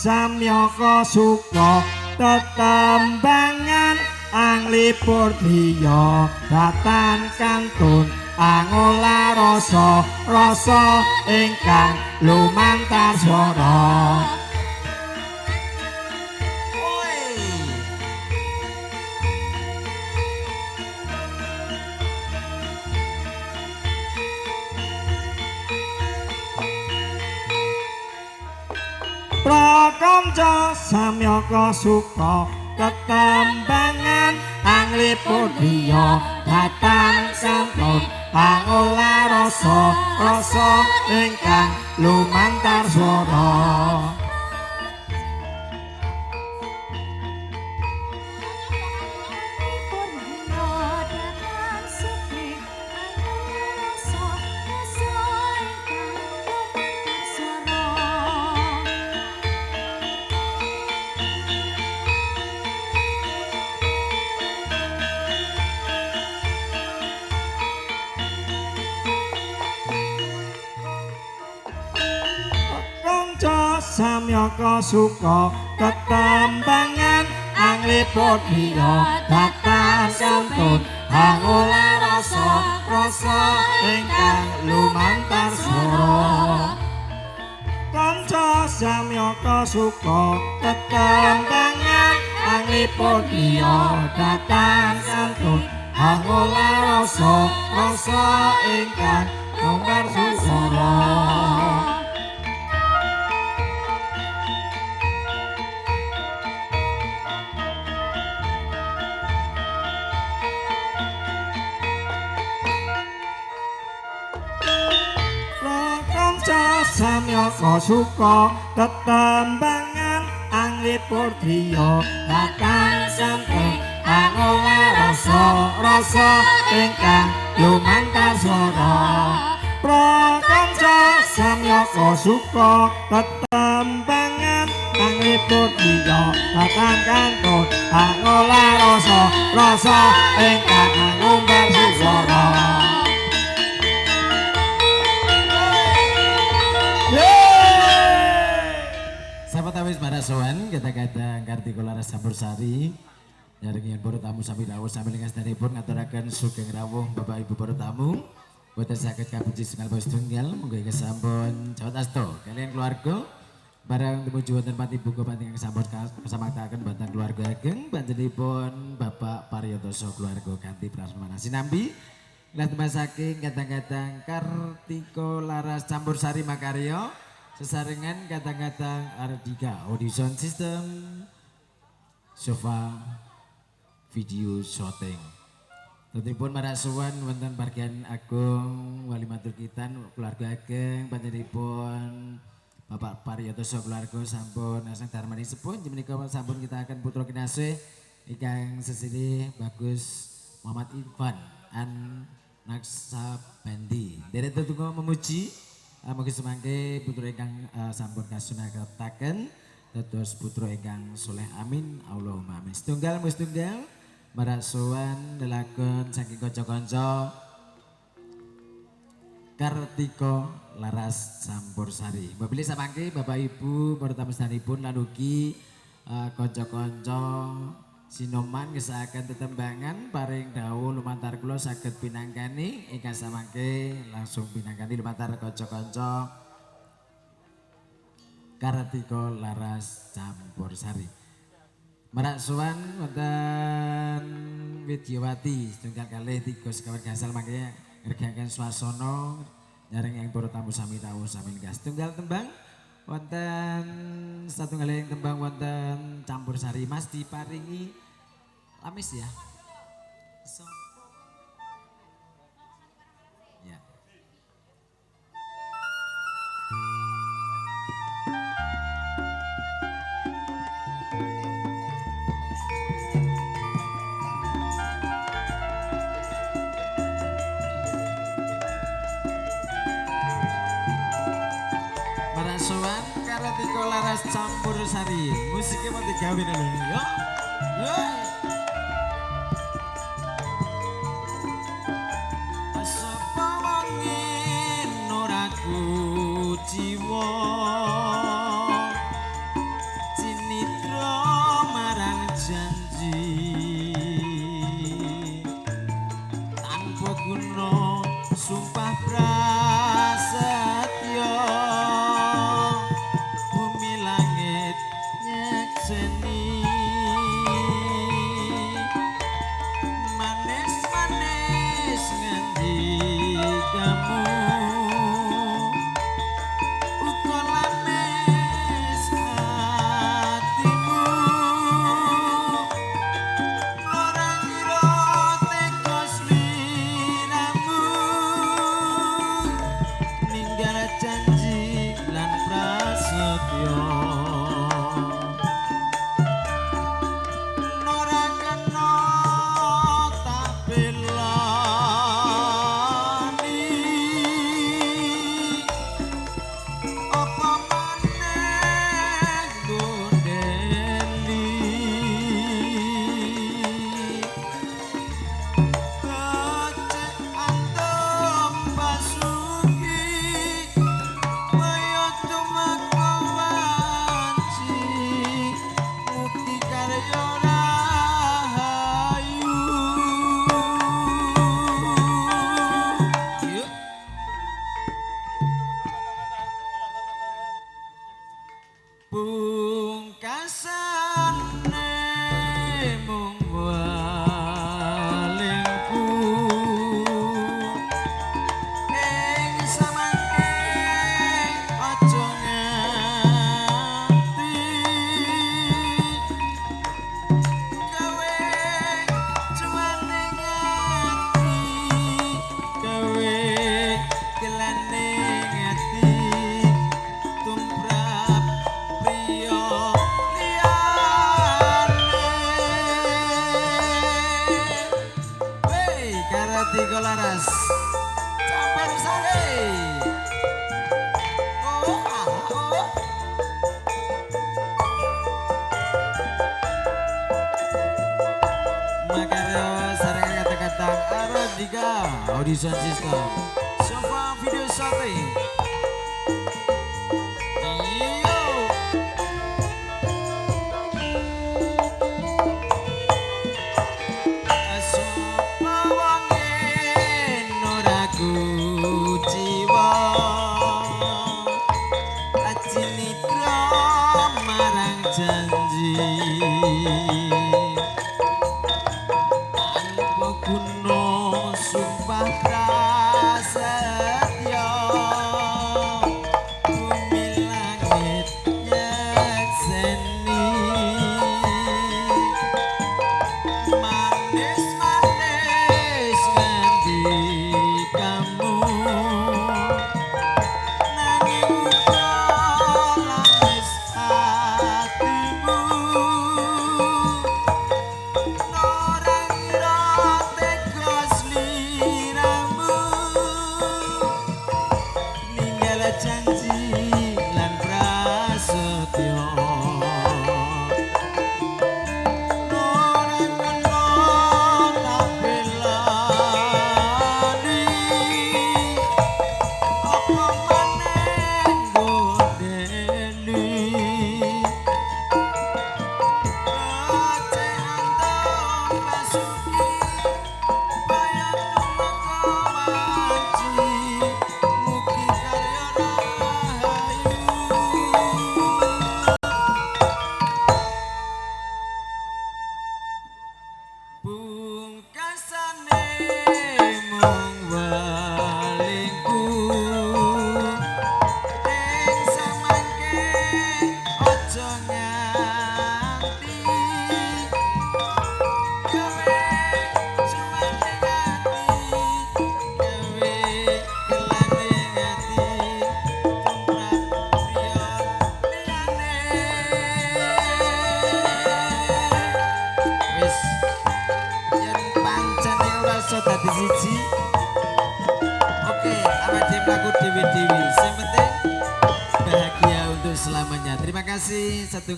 samyaka suka tetembangan anglipur diya datan kantun angola rasa rasa ingkang lumantar swara prakanca samyaka suka tetembangan anglipur diya datan kantun angola rasa rasa ingkang lumantar swara samyaka suka tetembangan anglipur diya datan kantun angola rasa rasa ingkang lumantar swara kanca samyaka suka tetembangan anglipur diya datan kantun angola rasa rasa ingkang lumantar swara samyaka suka tetembangan anglipur diya datan kantun angola rasa rasa ingkang lumantar swara prakanca samyaka suka tetembangan anglipur diya datan kantun angola rasa rasa ingkang lumantar swara Sahabat para sowan kata-kata Kartika Laras Campursari nyaringin para tamu sami rawuh sami lengasanipun ngaturaken sugeng rawuh Bapak Ibu para tamu boten saged kapuji setunggal bos tunggal monggo ing sampun jawat asta kalian keluarga barang tumuju wonten pati buka pati ingkang sampun kasamaktaken bantang keluarga ageng panjenenganipun Bapak Pariyatoso keluarga kanthi prasmanan sinambi lan temas saking kadang-kadang Kartika Laras Campursari makarya sesarengan kadang-kadang Ardika Audio Sound System sofa video shooting tentuipun marasuwan wonten pargian agung wali matur kitan keluarga ageng panjenenganipun Bapak Pariyatoso keluarga sampun asang darmani sepuh menika sampun kita akan putra kinasih ingkang sesilih Bagus Muhammad Irfan an Naksabandi derek tetunggal memuji mugi semangke putra ingkang sampun kasunataken dados putra ingkang soleh amin Allahumma amin setunggal mustunggal marasuwan lelagon saking kanca-kanca Kartika Laras Campursari mabili samangke Bapak Ibu para tamu sedanipun lan ugi kanca-kanca Sinoman ngesakaken tetembangan paring dawuh lumantar kula saged pinangkani ingkang samangke langsung pinangkani lumantar kanca-kanca Kartika Laras Campursari. Marak suwan wonten Widyawati setunggal kalih 3 sekawan gangsal mangke ngergakaken swasana nyaring ing para tamu sami rawuh sami lenggah setunggal tembang wonten satunggaling tembang wonten Campursari Mas diparingi lamis ya. So. Ya. Marasuwan Kartika Laras Campursari musiknya mau digawe lho yo. Yo. prasetyo ora kena tak belani apa maneh gondeli becik antem basuki kaya tumeka wanci mugi karya rahayu yuk pungkasane mung walingku ing samangke aja nganti gawe cuane ngati gawe kelane ngati tumrap priya liyane wey karati kolaras campur sare oh ah oh makaryo sareng kata-kata Arodika audition system sofa video shooting iyo sapa wonge ora kuciwa acinitra marang janji tanpa guna sumpah prasetya bumi langit nyekseni manis-manis ngendi kamu nanging uga lamis hatimu norang-ira tega sliramu ninggal janji lan prasetya ora kena tak belani apa maneh gondeli becik antem basuki kaya tumeka wanci mugi karya rahayu pungkasane mung walingku ing samangke aja nganti gawe cuane ngati gawe kelane ngati tumrap priya liyane wis yen pancene ora iso dadi siji oke awake dhewe mlaku dewe-dewe sing penting bahagia untuk selamanya terima kasih satu